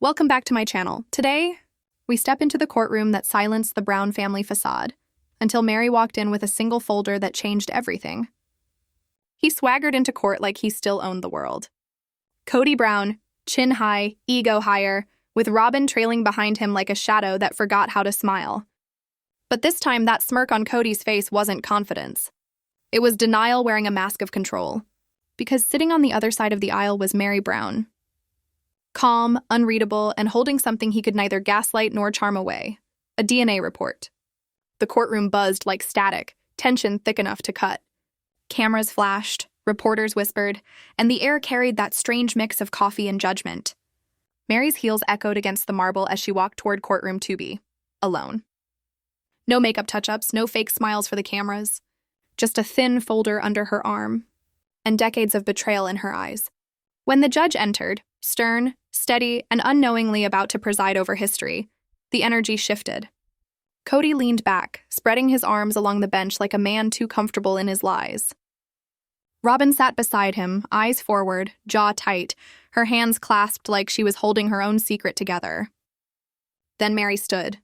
Welcome back to my channel. Today, we step into the courtroom that silenced the Brown family facade, until Meri walked in with a single folder that changed everything. He swaggered into court like he still owned the world. Kody Brown, chin high, ego higher, with Robyn trailing behind him like a shadow that forgot how to smile. But this time, that smirk on Kody's face wasn't confidence. It was denial wearing a mask of control. Because sitting on the other side of the aisle was Meri Brown. Calm, unreadable, and holding something he could neither gaslight nor charm away. A DNA report. The courtroom buzzed like static, tension thick enough to cut. Cameras flashed, reporters whispered, and the air carried that strange mix of coffee and judgment. Meri's heels echoed against the marble as she walked toward courtroom 2B, alone. No makeup touch-ups, no fake smiles for the cameras. Just a thin folder under her arm, and decades of betrayal in her eyes. When the judge entered, stern, steady, and unknowingly about to preside over history, the energy shifted. Kody leaned back, spreading his arms along the bench like a man too comfortable in his lies. Robyn sat beside him, eyes forward, jaw tight, her hands clasped like she was holding her own secret together. Then Meri stood.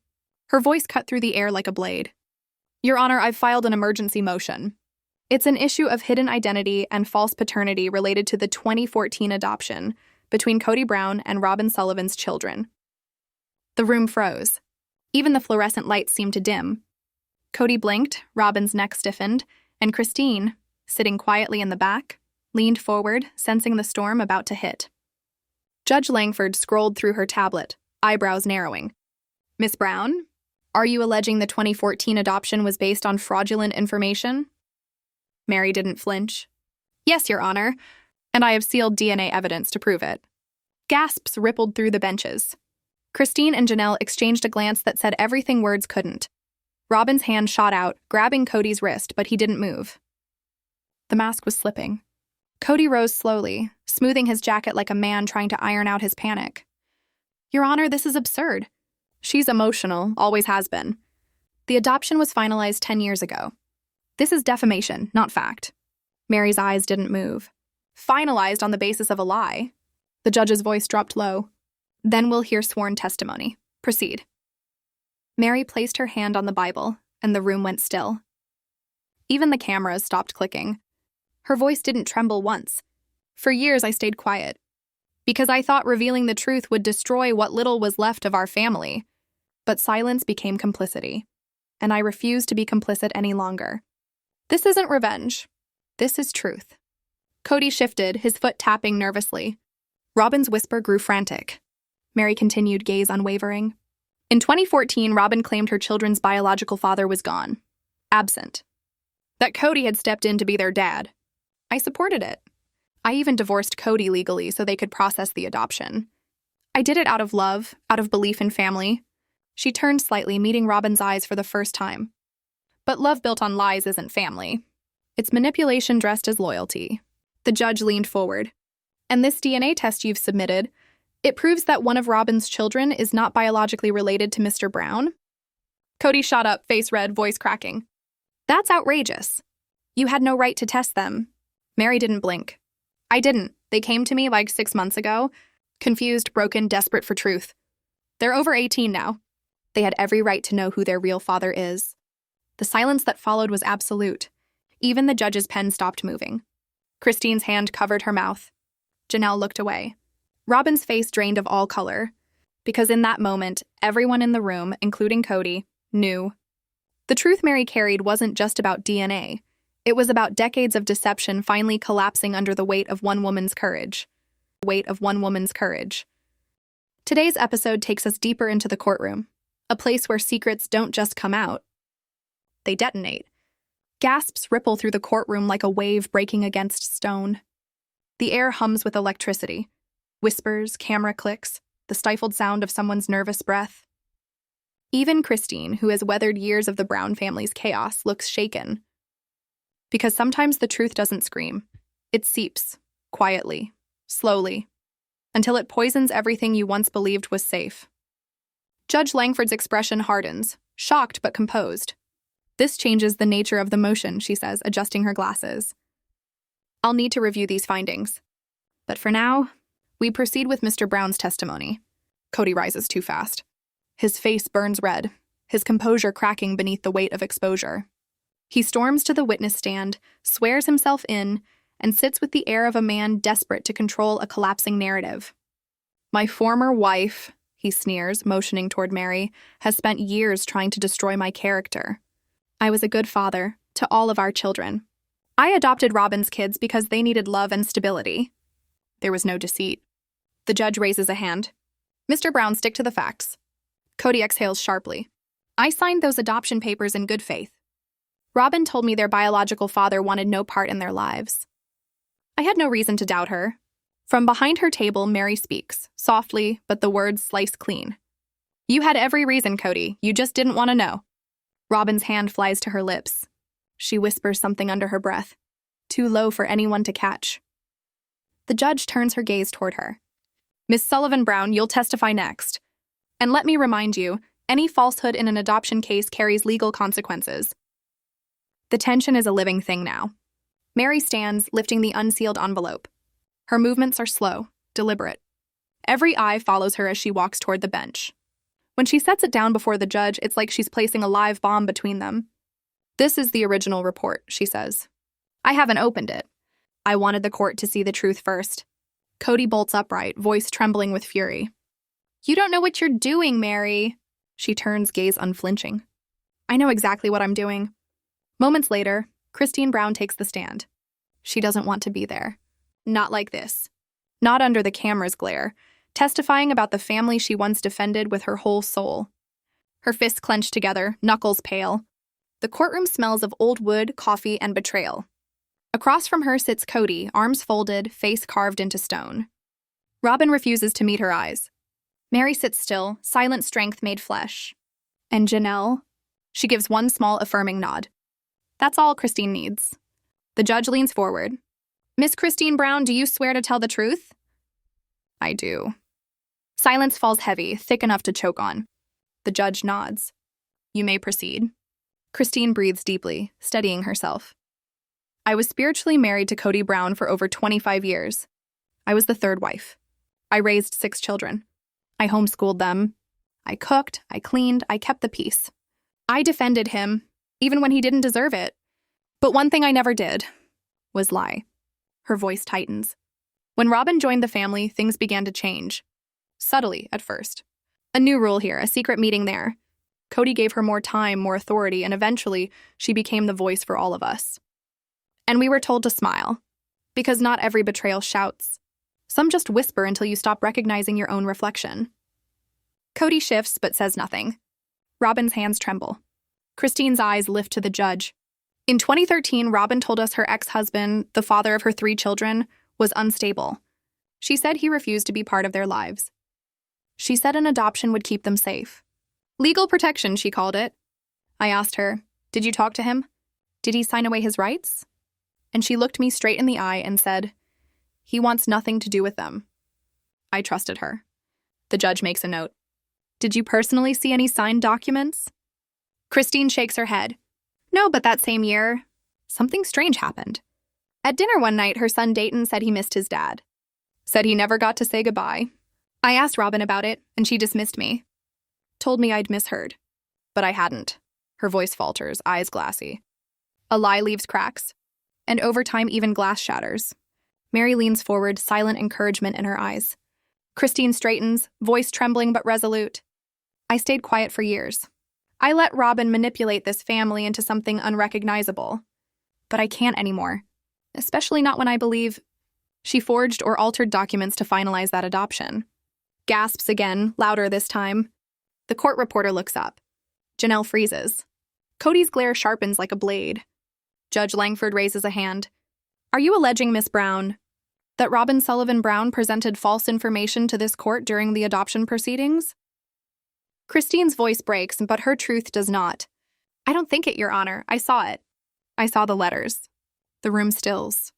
Her voice cut through the air like a blade. "Your Honor, I've filed an emergency motion. It's an issue of hidden identity and false paternity related to the 2014 adoption between Kody Brown and Robyn Sullivan's children." The room froze. Even the fluorescent lights seemed to dim. Kody blinked, Robyn's neck stiffened, and Christine, sitting quietly in the back, leaned forward, sensing the storm about to hit. Judge Langford scrolled through her tablet, eyebrows narrowing. "Miss Brown, are you alleging the 2014 adoption was based on fraudulent information?" Meri didn't flinch. "Yes, Your Honor, and I have sealed DNA evidence to prove it." Gasps rippled through the benches. Christine and Janelle exchanged a glance that said everything words couldn't. Robyn's hand shot out, grabbing Kody's wrist, but he didn't move. The mask was slipping. Kody rose slowly, smoothing his jacket like a man trying to iron out his panic. "Your Honor, this is absurd. She's emotional, always has been. The adoption was finalized 10 years ago. This is defamation, not fact." Meri's eyes didn't move. "Finalized on the basis of a lie." The judge's voice dropped low. "Then we'll hear sworn testimony. Proceed." Meri placed her hand on the Bible, and the room went still. Even the cameras stopped clicking. Her voice didn't tremble once. "For years I stayed quiet, because I thought revealing the truth would destroy what little was left of our family. But silence became complicity, and I refused to be complicit any longer. This isn't revenge. This is truth." Kody shifted, his foot tapping nervously. Robyn's whisper grew frantic. Meri continued, gaze unwavering. "In 2014, Robyn claimed her children's biological father was gone. Absent. That Kody had stepped in to be their dad. I supported it. I even divorced Kody legally so they could process the adoption. I did it out of love, out of belief in family." She turned slightly, meeting Robyn's eyes for the first time. "But love built on lies isn't family. It's manipulation dressed as loyalty." The judge leaned forward. "And this DNA test you've submitted, it proves that one of Robyn's children is not biologically related to Mr. Brown?" Kody shot up, face red, voice cracking. "That's outrageous. You had no right to test them." Meri didn't blink. "I didn't. They came to me like 6 months ago, confused, broken, desperate for truth. They're over 18 now. They had every right to know who their real father is." The silence that followed was absolute. Even the judge's pen stopped moving. Christine's hand covered her mouth. Janelle looked away. Robyn's face drained of all color, because in that moment, everyone in the room, including Kody, knew. The truth Meri carried wasn't just about DNA. It was about decades of deception finally collapsing under the weight of one woman's courage. Today's episode takes us deeper into the courtroom, a place where secrets don't just come out. They detonate. Gasps ripple through the courtroom like a wave breaking against stone. The air hums with electricity. Whispers, camera clicks, the stifled sound of someone's nervous breath. Even Christine, who has weathered years of the Brown family's chaos, looks shaken. Because sometimes the truth doesn't scream. It seeps, quietly, slowly, until it poisons everything you once believed was safe. Judge Langford's expression hardens, shocked but composed. "This changes the nature of the motion," she says, adjusting her glasses. "I'll need to review these findings. But for now, we proceed with Mr. Brown's testimony." Kody rises too fast. His face burns red, his composure cracking beneath the weight of exposure. He storms to the witness stand, swears himself in, and sits with the air of a man desperate to control a collapsing narrative. My former wife, he sneers, motioning toward Meri, has spent years trying to destroy my character. I was a good father to all of our children. I adopted Robyn's kids because they needed love and stability. There was no deceit. The judge raises a hand. Mr. Brown, stick to the facts. Kody exhales sharply. I signed those adoption papers in good faith. Robyn told me their biological father wanted no part in their lives. I had no reason to doubt her. From behind her table, Meri speaks, softly, but the words slice clean. You had every reason, Kody. You just didn't want to know. Robyn's hand flies to her lips. She whispers something under her breath, too low for anyone to catch. The judge turns her gaze toward her. Miss Sullivan Brown, you'll testify next. And let me remind you, any falsehood in an adoption case carries legal consequences. The tension is a living thing now. Meri stands, lifting the unsealed envelope. Her movements are slow, deliberate. Every eye follows her as she walks toward the bench. When she sets it down before the judge, it's like she's placing a live bomb between them. This is the original report, she says. I haven't opened it. I wanted the court to see the truth first. Kody bolts upright, voice trembling with fury. You don't know what you're doing, Meri. She turns, gaze unflinching. I know exactly what I'm doing. Moments later, Christine Brown takes the stand. She doesn't want to be there. Not like this. Not under the camera's glare, testifying about the family she once defended with her whole soul. Her fists clenched together, knuckles pale. The courtroom smells of old wood, coffee, and betrayal. Across from her sits Kody, arms folded, face carved into stone. Robyn refuses to meet her eyes. Meri sits still, silent strength made flesh. And Janelle? She gives one small affirming nod. That's all Christine needs. The judge leans forward. Miss Christine Brown, do you swear to tell the truth? I do. Silence falls heavy, thick enough to choke on. The judge nods. You may proceed. Christine breathes deeply, steadying herself. I was spiritually married to Kody Brown for over 25 years. I was the third wife. I raised 6 children. I homeschooled them. I cooked, I cleaned, I kept the peace. I defended him, even when he didn't deserve it. But one thing I never did was lie. Her voice tightens. When Robyn joined the family, things began to change. Subtly, at first. A new rule here, a secret meeting there. Kody gave her more time, more authority, and eventually, she became the voice for all of us. And we were told to smile. Because not every betrayal shouts. Some just whisper until you stop recognizing your own reflection. Kody shifts, but says nothing. Robyn's hands tremble. Christine's eyes lift to the judge. In 2013, Robyn told us her ex-husband, the father of her 3 children, was unstable. She said he refused to be part of their lives. She said an adoption would keep them safe. Legal protection, she called it. I asked her, did you talk to him? Did he sign away his rights? And she looked me straight in the eye and said, he wants nothing to do with them. I trusted her. The judge makes a note. Did you personally see any signed documents? Christine shakes her head. No, but that same year, something strange happened. At dinner one night, her son Dayton said he missed his dad. Said he never got to say goodbye. I asked Robyn about it, and she dismissed me. Told me I'd misheard. But I hadn't. Her voice falters, eyes glassy. A lie leaves cracks. And over time, even glass shatters. Meri leans forward, silent encouragement in her eyes. Christine straightens, voice trembling but resolute. I stayed quiet for years. I let Robyn manipulate this family into something unrecognizable. But I can't anymore. Especially not when I believe she forged or altered documents to finalize that adoption. Gasps again, louder this time. The court reporter looks up. Janelle freezes. Kody's glare sharpens like a blade. Judge Langford raises a hand. Are you alleging, Miss Brown, that Robyn Sullivan Brown presented false information to this court during the adoption proceedings? Christine's voice breaks, but her truth does not. I don't think it, Your Honor. I saw it. I saw the letters. The room stills.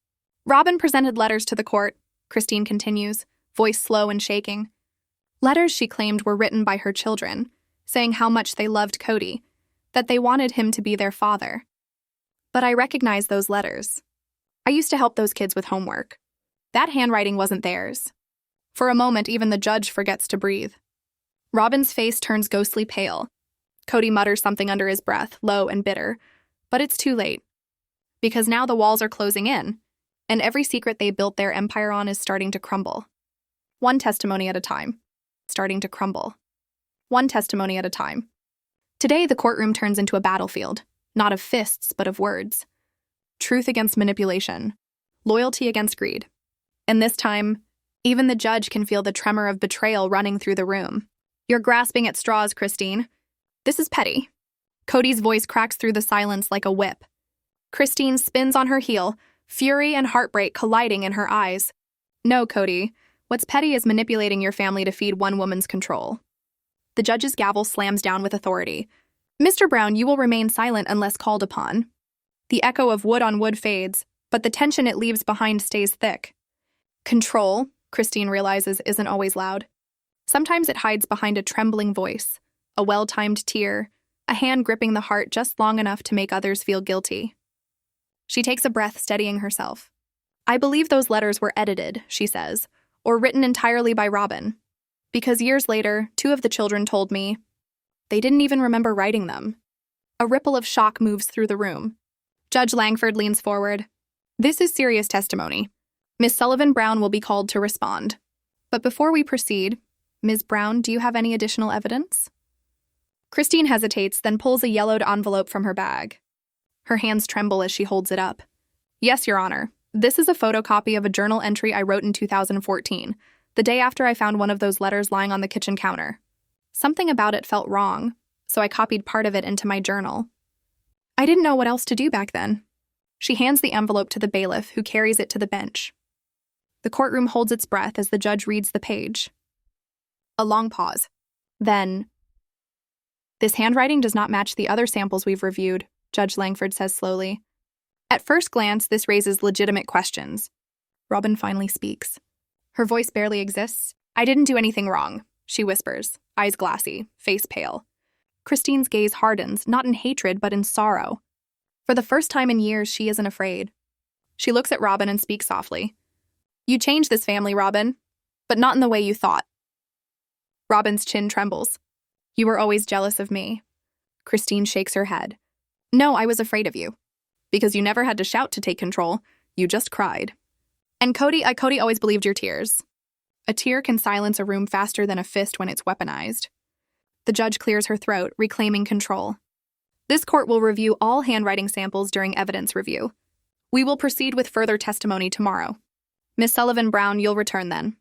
Robyn presented letters to the court, Christine continues, voice slow and shaking. Letters she claimed were written by her children, saying how much they loved Kody, that they wanted him to be their father. But I recognize those letters. I used to help those kids with homework. That handwriting wasn't theirs. For a moment, even the judge forgets to breathe. Robyn's face turns ghostly pale. Kody mutters something under his breath, low and bitter. But it's too late. Because now the walls are closing in, and every secret they built their empire on is starting to crumble. One testimony at a time. Starting to crumble. One testimony at a time. Today, the courtroom turns into a battlefield, not of fists, but of words. Truth against manipulation. Loyalty against greed. And this time, even the judge can feel the tremor of betrayal running through the room. You're grasping at straws, Christine. This is petty. Kody's voice cracks through the silence like a whip. Christine spins on her heel, fury and heartbreak colliding in her eyes. No, Kody. What's petty is manipulating your family to feed one woman's control. The judge's gavel slams down with authority. Mr. Brown, you will remain silent unless called upon. The echo of wood on wood fades, but the tension it leaves behind stays thick. Control, Christine realizes, isn't always loud. Sometimes it hides behind a trembling voice, a well-timed tear, a hand gripping the heart just long enough to make others feel guilty. She takes a breath, steadying herself. I believe those letters were edited, she says, or written entirely by Robyn. Because years later, 2 of the children told me they didn't even remember writing them. A ripple of shock moves through the room. Judge Langford leans forward. This is serious testimony. Miss Sullivan Brown will be called to respond. But before we proceed, Ms. Brown, do you have any additional evidence? Christine hesitates, then pulls a yellowed envelope from her bag. Her hands tremble as she holds it up. Yes, Your Honor. This is a photocopy of a journal entry I wrote in 2014, the day after I found one of those letters lying on the kitchen counter. Something about it felt wrong, so I copied part of it into my journal. I didn't know what else to do back then. She hands the envelope to the bailiff, who carries it to the bench. The courtroom holds its breath as the judge reads the page. A long pause. Then, this handwriting does not match the other samples we've reviewed, Judge Langford says slowly. At first glance, this raises legitimate questions. Robyn finally speaks. Her voice barely exists. I didn't do anything wrong, she whispers, eyes glassy, face pale. Christine's gaze hardens, not in hatred, but in sorrow. For the first time in years, she isn't afraid. She looks at Robyn and speaks softly. You changed this family, Robyn, but not in the way you thought. Robyn's chin trembles. You were always jealous of me. Christine shakes her head. No, I was afraid of you. Because you never had to shout to take control. You just cried. And Kody always believed your tears. A tear can silence a room faster than a fist when it's weaponized. The judge clears her throat, reclaiming control. This court will review all handwriting samples during evidence review. We will proceed with further testimony tomorrow. Miss Sullivan Brown, you'll return then.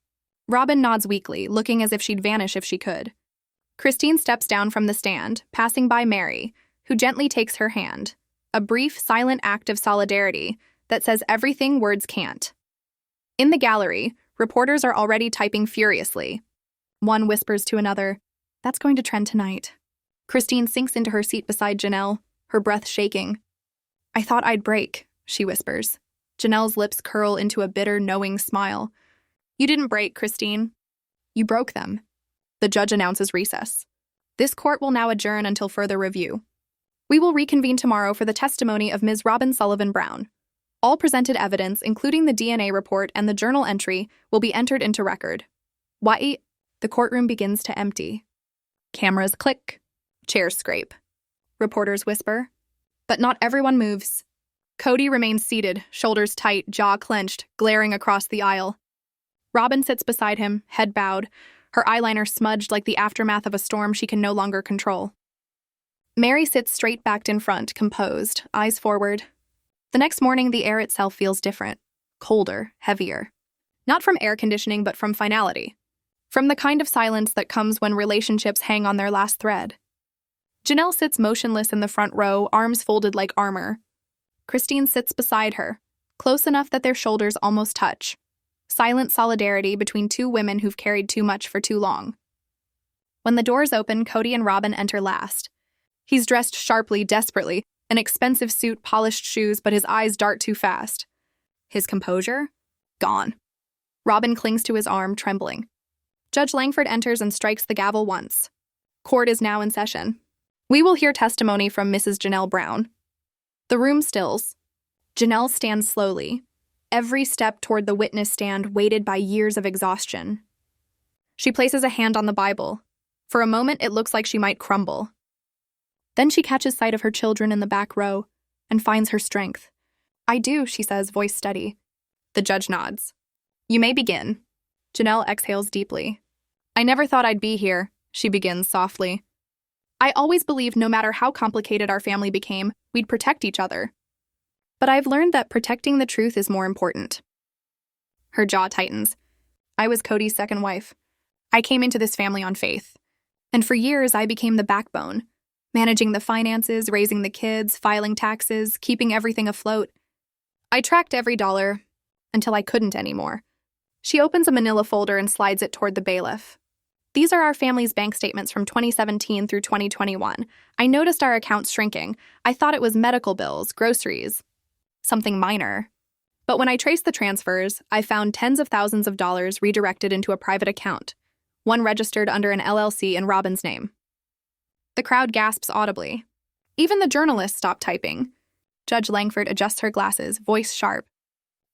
Robyn nods weakly, looking as if she'd vanish if she could. Christine steps down from the stand, passing by Meri, who gently takes her hand. A brief, silent act of solidarity that says everything words can't. In the gallery, reporters are already typing furiously. One whispers to another, "That's going to trend tonight." Christine sinks into her seat beside Janelle, her breath shaking. "I thought I'd break," she whispers. Janelle's lips curl into a bitter, knowing smile. "You didn't break, Christine. You broke them." The judge announces recess. This court will now adjourn until further review. We will reconvene tomorrow for the testimony of Ms. Robyn Sullivan Brown. All presented evidence, including the DNA report and the journal entry, will be entered into record. The courtroom begins to empty. Cameras click. Chairs scrape. Reporters whisper. But not everyone moves. Kody remains seated, shoulders tight, jaw clenched, glaring across the aisle. Robyn sits beside him, head bowed, her eyeliner smudged like the aftermath of a storm she can no longer control. Meri sits straight-backed in front, composed, eyes forward. The next morning, the air itself feels different. Colder, heavier. Not from air conditioning, but from finality. From the kind of silence that comes when relationships hang on their last thread. Janelle sits motionless in the front row, arms folded like armor. Christine sits beside her, close enough that their shoulders almost touch. Silent solidarity between 2 women who've carried too much for too long. When the doors open, Kody and Robyn enter last. He's dressed sharply, desperately, an expensive suit, polished shoes, but his eyes dart too fast. His composure? Gone. Robyn clings to his arm, trembling. Judge Langford enters and strikes the gavel once. Court is now in session. We will hear testimony from Mrs. Janelle Brown. The room stills. Janelle stands slowly, every step toward the witness stand weighted by years of exhaustion. She places a hand on the Bible. For a moment, it looks like she might crumble. Then she catches sight of her children in the back row and finds her strength. "I do," she says, voice steady. The judge nods. "You may begin." Janelle exhales deeply. "I never thought I'd be here," she begins softly. "I always believed no matter how complicated our family became, we'd protect each other. But I've learned that protecting the truth is more important." Her jaw tightens. "I was Kody's second wife. I came into this family on faith. And for years, I became the backbone, managing the finances, raising the kids, filing taxes, keeping everything afloat. I tracked every dollar until I couldn't anymore." She opens a manila folder and slides it toward the bailiff. "These are our family's bank statements from 2017 through 2021. I noticed our accounts shrinking. I thought it was medical bills, groceries, something minor. But when I traced the transfers, I found tens of thousands of dollars redirected into a private account, one registered under an LLC in Robyn's name." The crowd gasps audibly. Even the journalists stop typing. Judge Langford adjusts her glasses, voice sharp.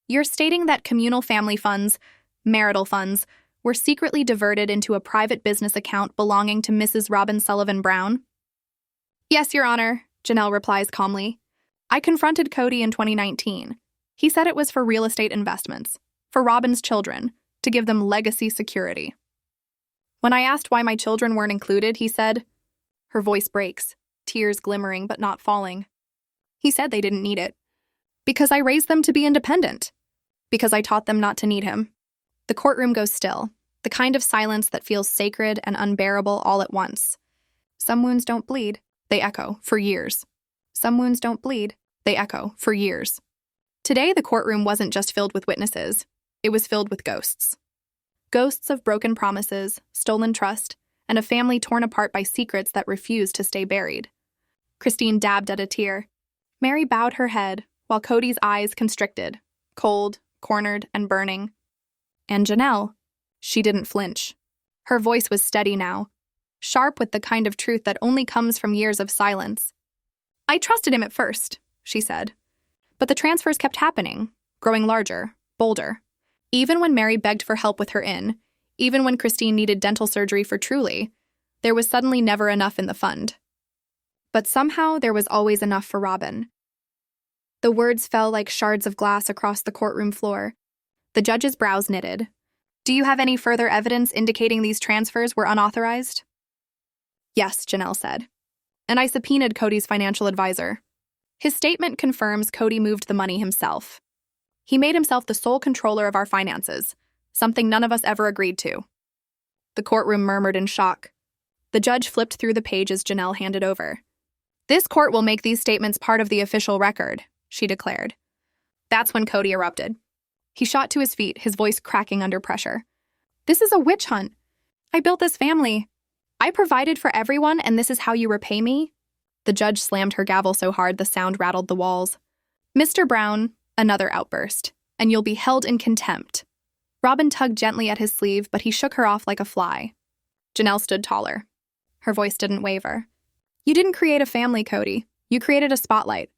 "You're stating that communal family funds, marital funds, were secretly diverted into a private business account belonging to Mrs. Robyn Sullivan Brown?" "Yes, Your Honor," Janelle replies calmly. "I confronted Kody in 2019. He said it was for real estate investments, for Robyn's children, to give them legacy security. When I asked why my children weren't included, he said," her voice breaks, tears glimmering but not falling. "He said they didn't need it. Because I raised them to be independent. Because I taught them not to need him." The courtroom goes still, the kind of silence that feels sacred and unbearable all at once. "Some wounds don't bleed," they echo, for years. "Some wounds don't bleed," they echo, for years. Today, the courtroom wasn't just filled with witnesses. It was filled with ghosts. Ghosts of broken promises, stolen trust, and a family torn apart by secrets that refused to stay buried. Christine dabbed at a tear. Meri bowed her head, while Kody's eyes constricted, cold, cornered, and burning. And Janelle, she didn't flinch. Her voice was steady now, sharp with the kind of truth that only comes from years of silence. "I trusted him at first," she said. "But the transfers kept happening, growing larger, bolder. Even when Meri begged for help with her inn, even when Christine needed dental surgery for Truly, there was suddenly never enough in the fund. But somehow there was always enough for Robyn." The words fell like shards of glass across the courtroom floor. The judge's brows knitted. "Do you have any further evidence indicating these transfers were unauthorized?" "Yes," Janelle said. "And I subpoenaed Kody's financial advisor. His statement confirms Kody moved the money himself. He made himself the sole controller of our finances, something none of us ever agreed to." The courtroom murmured in shock. The judge flipped through the pages Janelle handed over. "This court will make these statements part of the official record," she declared. That's when Kody erupted. He shot to his feet, his voice cracking under pressure. "This is a witch hunt. I built this family. I provided for everyone, and this is how you repay me?" The judge slammed her gavel so hard the sound rattled the walls. "Mr. Brown," another outburst, "and you'll be held in contempt." Robyn tugged gently at his sleeve, but he shook her off like a fly. Janelle stood taller. Her voice didn't waver. "You didn't create a family, Kody. You created a spotlight.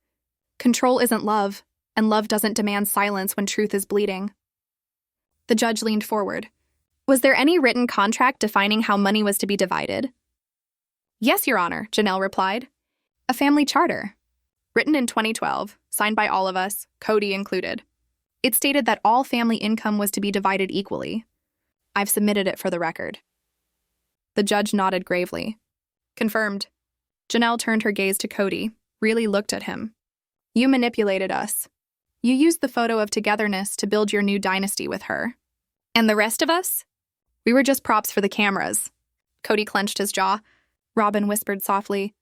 Control isn't love, and love doesn't demand silence when truth is bleeding." The judge leaned forward. "Was there any written contract defining how money was to be divided?" "Yes, Your Honor," Janelle replied. "A family charter. Written in 2012, signed by all of us, Kody included. It stated that all family income was to be divided equally. I've submitted it for the record." The judge nodded gravely. "Confirmed." Janelle turned her gaze to Kody, really looked at him. "You manipulated us. You used the photo of togetherness to build your new dynasty with her. And the rest of us? We were just props for the cameras." Kody clenched his jaw. Robyn whispered softly,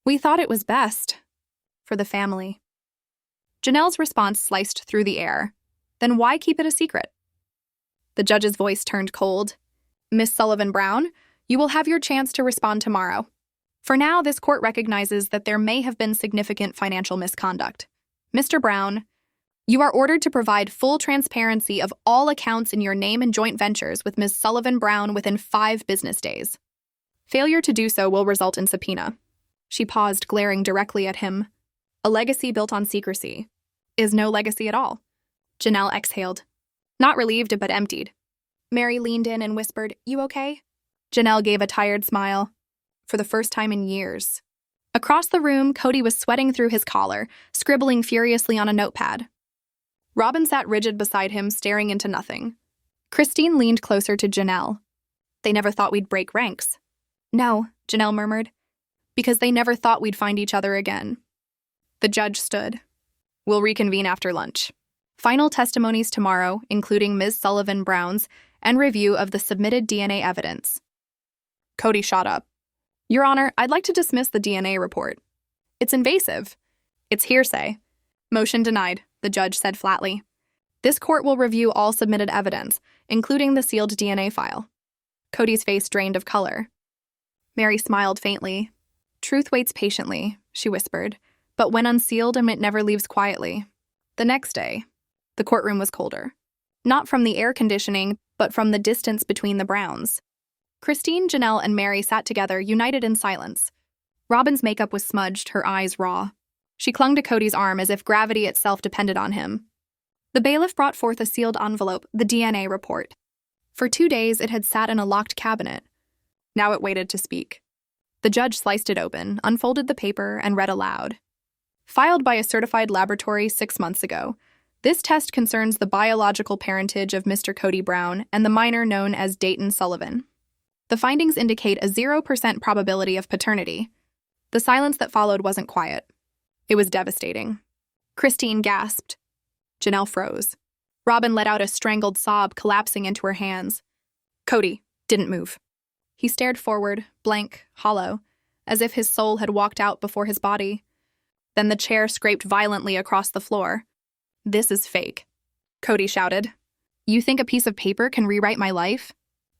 "We thought it was best. For the family." Janelle's response sliced through the air. Then why keep it a secret? The judge's voice turned cold. "Miss Sullivan Brown, you will have your chance to respond tomorrow. For now, this court recognizes that there may have been significant financial misconduct. Mr. Brown, you are ordered to provide full transparency of all accounts in your name and joint ventures with Ms. Sullivan Brown within 5 business days. Failure to do so will result in subpoena." She paused, glaring directly at him. "A legacy built on secrecy is no legacy at all." Janelle exhaled. Not relieved, but emptied. Meri leaned in and whispered, "You okay?" Janelle gave a tired smile. For the first time in years. Across the room, Kody was sweating through his collar, scribbling furiously on a notepad. Robyn sat rigid beside him, staring into nothing. Christine leaned closer to Janelle. They never thought we'd break ranks. No, Janelle murmured, because they never thought we'd find each other again. The judge stood. We'll reconvene after lunch. Final testimonies tomorrow, including Ms. Sullivan Brown's, and review of the submitted DNA evidence. Kody shot up. Your Honor, I'd like to dismiss the DNA report. It's invasive. It's hearsay. Motion denied, the judge said flatly. This court will review all submitted evidence, including the sealed DNA file. Kody's face drained of color. Meri smiled faintly. Truth waits patiently, she whispered, but when unsealed, it never leaves quietly. The next day, the courtroom was colder. Not from the air conditioning, but from the distance between the Browns. Christine, Janelle, and Meri sat together, united in silence. Robyn's makeup was smudged, her eyes raw. She clung to Kody's arm as if gravity itself depended on him. The bailiff brought forth a sealed envelope, the DNA report. For 2 days, it had sat in a locked cabinet. Now it waited to speak. The judge sliced it open, unfolded the paper, and read aloud. Filed by a certified laboratory 6 months ago, this test concerns the biological parentage of Mr. Kody Brown and the minor known as Dayton Sullivan. The findings indicate a 0% probability of paternity. The silence that followed wasn't quiet. It was devastating. Christine gasped. Janelle froze. Robyn let out a strangled sob, collapsing into her hands. Kody didn't move. He stared forward, blank, hollow, as if his soul had walked out before his body. Then the chair scraped violently across the floor. This is fake, Kody shouted. You think a piece of paper can rewrite my life?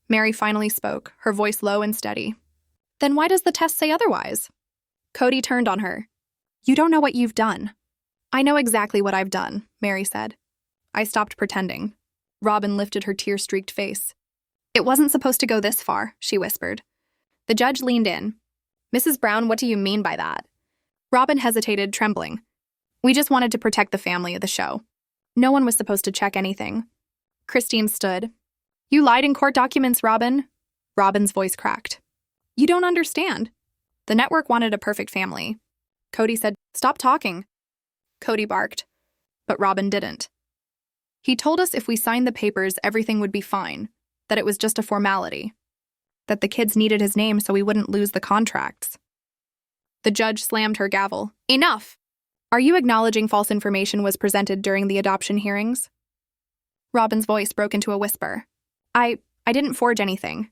Meri finally spoke, her voice low and steady. Then why does the test say otherwise? Kody turned on her. You don't know what you've done. I know exactly what I've done, Meri said. I stopped pretending. Robyn lifted her tear-streaked face. It wasn't supposed to go this far, she whispered. The judge leaned in. Mrs. Brown, what do you mean by that? Robyn hesitated, trembling. We just wanted to protect the family of the show. No one was supposed to check anything. Christine stood. You lied in court documents, Robyn. Robyn's voice cracked. You don't understand. The network wanted a perfect family. Kody said, stop talking. Kody barked. But Robyn didn't. He told us if we signed the papers, everything would be fine, that it was just a formality, that the kids needed his name so we wouldn't lose the contracts. The judge slammed her gavel. Enough! Are you acknowledging false information was presented during the adoption hearings? Robyn's voice broke into a whisper. I didn't forge anything.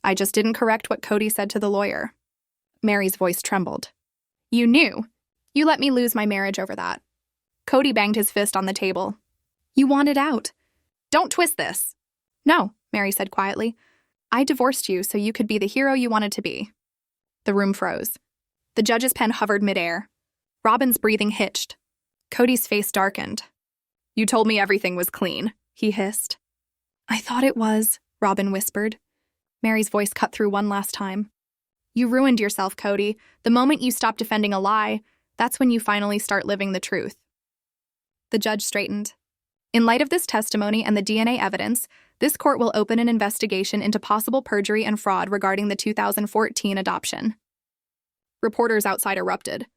I just didn't correct what Kody said to the lawyer. Meri's voice trembled. You knew. You let me lose my marriage over that. Kody banged his fist on the table. You wanted out. Don't twist this. No, Meri said quietly. I divorced you so you could be the hero you wanted to be. The room froze. The judge's pen hovered midair. Robyn's breathing hitched. Kody's face darkened. You told me everything was clean, he hissed. I thought it was, Robyn whispered. Meri's voice cut through one last time. You ruined yourself, Kody. The moment you stop defending a lie, that's when you finally start living the truth. The judge straightened. In light of this testimony and the DNA evidence, this court will open an investigation into possible perjury and fraud regarding the 2014 adoption. Reporters outside erupted.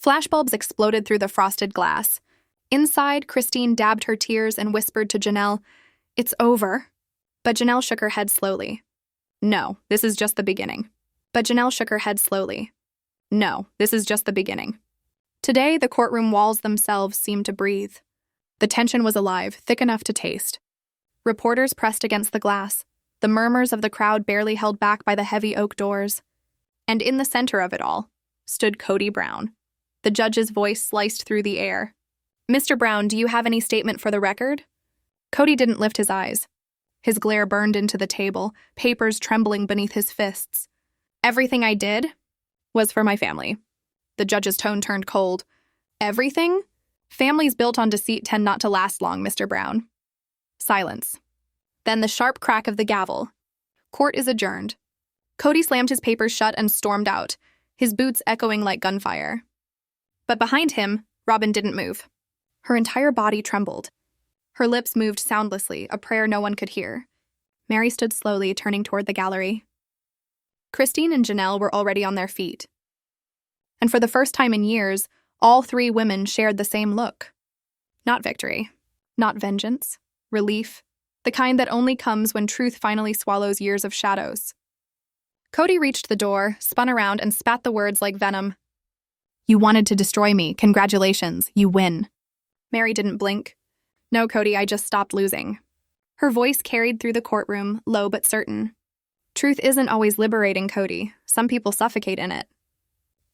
Flashbulbs exploded through the frosted glass. Inside, Christine dabbed her tears and whispered to Janelle, It's over. But Janelle shook her head slowly. No, this is just the beginning. No, this is just the beginning. Today, the courtroom walls themselves seemed to breathe. The tension was alive, thick enough to taste. Reporters pressed against the glass, the murmurs of the crowd barely held back by the heavy oak doors. And in the center of it all stood Kody Brown. The judge's voice sliced through the air. Mr. Brown, do you have any statement for the record? Kody didn't lift his eyes. His glare burned into the table, papers trembling beneath his fists. Everything I did was for my family. The judge's tone turned cold. Everything? Families built on deceit tend not to last long, Mr. Brown. Silence. Then the sharp crack of the gavel. Court is adjourned. Kody slammed his papers shut and stormed out, his boots echoing like gunfire. But behind him, Robyn didn't move. Her entire body trembled. Her lips moved soundlessly, a prayer no one could hear. Meri stood slowly, turning toward the gallery. Christine and Janelle were already on their feet. And for the first time in years, all three women shared the same look. Not victory, not vengeance, relief, the kind that only comes when truth finally swallows years of shadows. Kody reached the door, spun around, and spat the words like venom. "You wanted to destroy me. Congratulations, you win." Meri didn't blink. "No, Kody, I just stopped losing." Her voice carried through the courtroom, low but certain. "Truth isn't always liberating, Kody. Some people suffocate in it."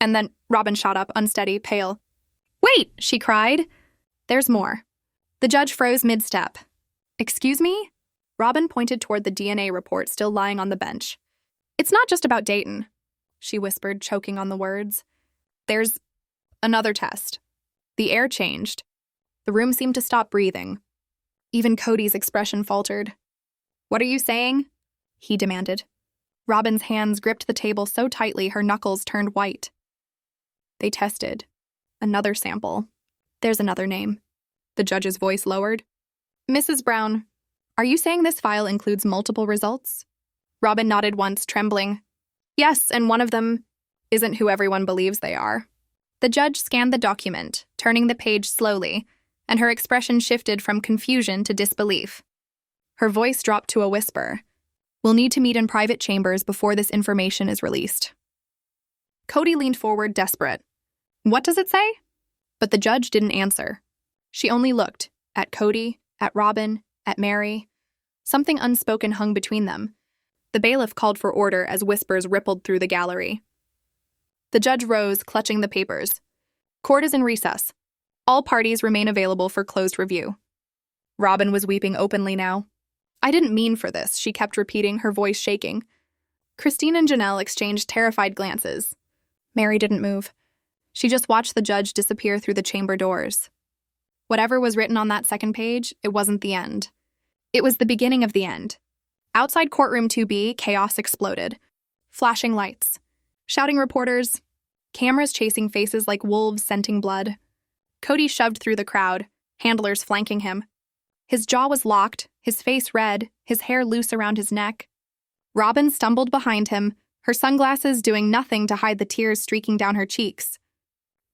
And then Robyn shot up, unsteady, pale. "Wait!" she cried. "There's more." The judge froze mid-step. "Excuse me?" Robyn pointed toward the DNA report still lying on the bench. "It's not just about Dayton," she whispered, choking on the words. "There's another test." The air changed. The room seemed to stop breathing. Even Kody's expression faltered. "What are you saying?" he demanded. Robyn's hands gripped the table so tightly her knuckles turned white. "They tested another sample. There's another name." The judge's voice lowered. "Mrs. Brown, are you saying this file includes multiple results?" Robyn nodded once, trembling. "Yes, and one of them isn't who everyone believes they are." The judge scanned the document, turning the page slowly, and her expression shifted from confusion to disbelief. Her voice dropped to a whisper. "We'll need to meet in private chambers before this information is released." Kody leaned forward, desperate. "What does it say?" But the judge didn't answer. She only looked at Kody, at Robyn, at Meri. Something unspoken hung between them. The bailiff called for order as whispers rippled through the gallery. The judge rose, clutching the papers. "Court is in recess. All parties remain available for closed review." Robyn was weeping openly now. "I didn't mean for this," she kept repeating, her voice shaking. Christine and Janelle exchanged terrified glances. Meri didn't move. She just watched the judge disappear through the chamber doors. Whatever was written on that second page, it wasn't the end. It was the beginning of the end. Outside courtroom 2B, chaos exploded. Flashing lights. Shouting reporters. Cameras chasing faces like wolves scenting blood. Kody shoved through the crowd, handlers flanking him. His jaw was locked, his face red, his hair loose around his neck. Robyn stumbled behind him, her sunglasses doing nothing to hide the tears streaking down her cheeks.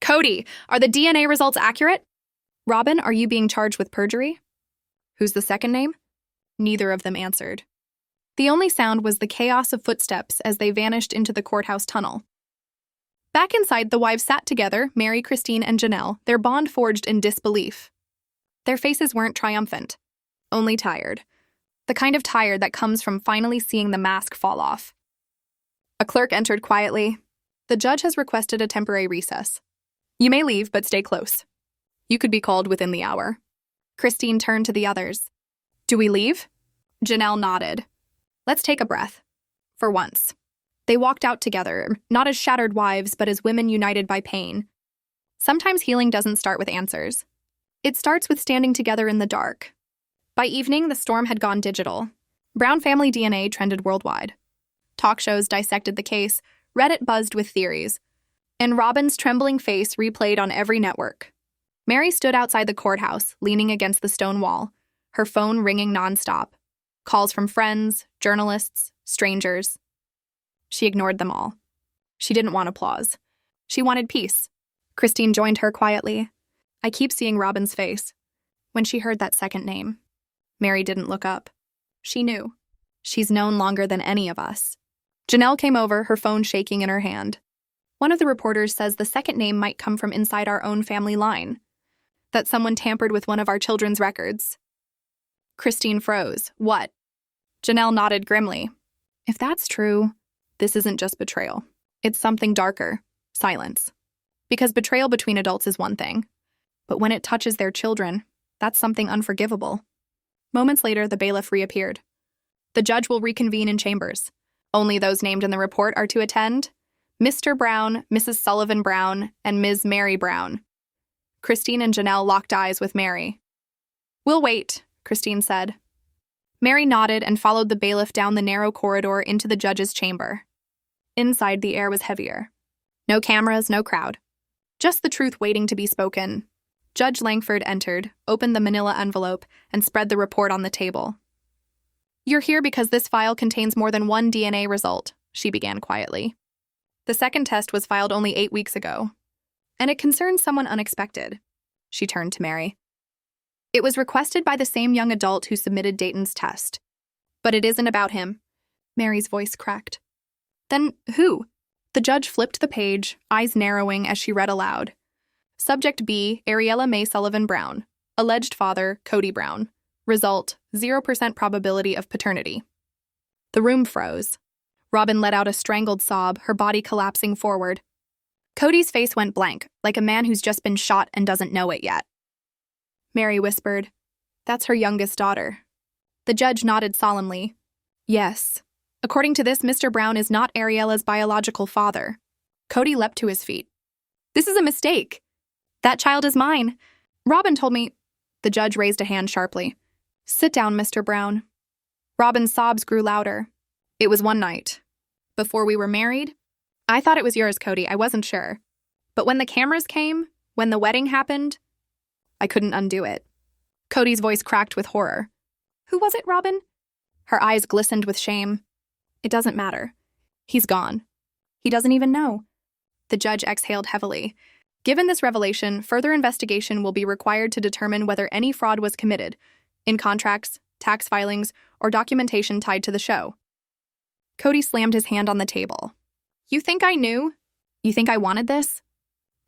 "Kody, are the DNA results accurate?" "Robyn, are you being charged with perjury?" "Who's the second name?" Neither of them answered. The only sound was the chaos of footsteps as they vanished into the courthouse tunnel. Back inside, the wives sat together, Meri, Christine, and Janelle, their bond forged in disbelief. Their faces weren't triumphant, only tired. The kind of tired that comes from finally seeing the mask fall off. A clerk entered quietly. "The judge has requested a temporary recess. You may leave, but stay close. You could be called within the hour." Christine turned to the others. "Do we leave?" Janelle nodded. "Let's take a breath. For once." They walked out together, not as shattered wives, but as women united by pain. Sometimes healing doesn't start with answers. It starts with standing together in the dark. By evening, the storm had gone digital. Brown family DNA trended worldwide. Talk shows dissected the case, Reddit buzzed with theories, and Robyn's trembling face replayed on every network. Meri stood outside the courthouse, leaning against the stone wall, her phone ringing nonstop. Calls from friends, journalists, strangers. She ignored them all. She didn't want applause. She wanted peace. Christine joined her quietly. "I keep seeing Robyn's face." When she heard that second name, Meri didn't look up. She knew. She's known longer than any of us. Janelle came over, her phone shaking in her hand. "One of the reporters says the second name might come from inside our own family line. That someone tampered with one of our children's records." Christine froze. "What?" Janelle nodded grimly. "If that's true, this isn't just betrayal. It's something darker. Silence. Because betrayal between adults is one thing. But when it touches their children, that's something unforgivable." Moments later, the bailiff reappeared. "The judge will reconvene in chambers. Only those named in the report are to attend. Mr. Brown, Mrs. Sullivan Brown, and Ms. Meri Brown." Christine and Janelle locked eyes with Meri. "We'll wait," Christine said. Meri nodded and followed the bailiff down the narrow corridor into the judge's chamber. Inside, the air was heavier. No cameras, no crowd. Just the truth waiting to be spoken. Judge Langford entered, opened the manila envelope, and spread the report on the table. "You're here because this file contains more than one DNA result," she began quietly. The second test was filed only 8 weeks ago, and it concerns someone unexpected. She turned to Meri. It was requested by the same young adult who submitted Dayton's test. But it isn't about him. Meri's voice cracked. Then who? The judge flipped the page, eyes narrowing as she read aloud. Subject B, Ariella Mae Sullivan Brown. Alleged father, Kody Brown. Result, 0% probability of paternity. The room froze. Robyn let out a strangled sob, her body collapsing forward. Kody's face went blank, like a man who's just been shot and doesn't know it yet. Meri whispered, "That's her youngest daughter." The judge nodded solemnly. "Yes. According to this, Mr. Brown is not Ariella's biological father." Kody leapt to his feet. "This is a mistake. That child is mine. Robyn told me—" The judge raised a hand sharply. "Sit down, Mr. Brown." Robyn's sobs grew louder. "It was one night. Before we were married, I thought it was yours, Kody. I wasn't sure. But when the cameras came, when the wedding happened, I couldn't undo it." Kody's voice cracked with horror. "Who was it, Robyn?" Her eyes glistened with shame. "It doesn't matter. He's gone. He doesn't even know." The judge exhaled heavily. "Given this revelation, further investigation will be required to determine whether any fraud was committed, in contracts, tax filings, or documentation tied to the show." Kody slammed his hand on the table. "You think I knew? You think I wanted this?"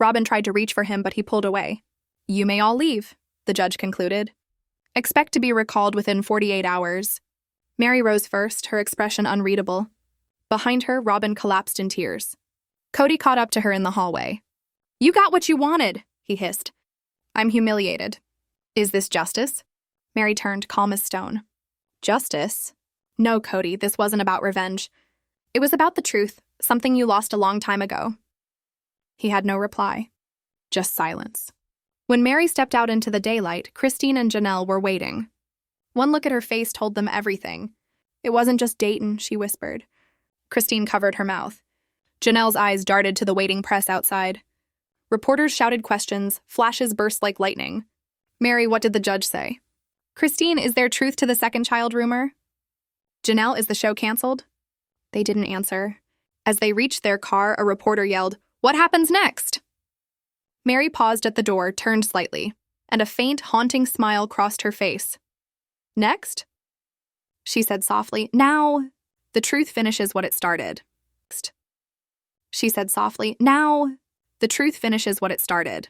Robyn tried to reach for him, but he pulled away. "You may all leave," the judge concluded. "Expect to be recalled within 48 hours. Meri rose first, her expression unreadable. Behind her, Robyn collapsed in tears. Kody caught up to her in the hallway. "You got what you wanted," he hissed. "I'm humiliated. Is this justice?" Meri turned, calm as stone. "Justice? No, Kody, this wasn't about revenge. It was about the truth, something you lost a long time ago." He had no reply. Just silence. When Meri stepped out into the daylight, Christine and Janelle were waiting. One look at her face told them everything. "It wasn't just Dayton," she whispered. Christine covered her mouth. Janelle's eyes darted to the waiting press outside. Reporters shouted questions, flashes burst like lightning. "Meri, what did the judge say?" "Christine, is there truth to the second child rumor?" "Janelle, is the show canceled?" They didn't answer. As they reached their car, a reporter yelled, "What happens next?" Meri paused at the door, turned slightly, and a faint, haunting smile crossed her face. "Next?" She said softly, "Now, the truth finishes what it started." She said softly, "Now, the truth finishes what it started."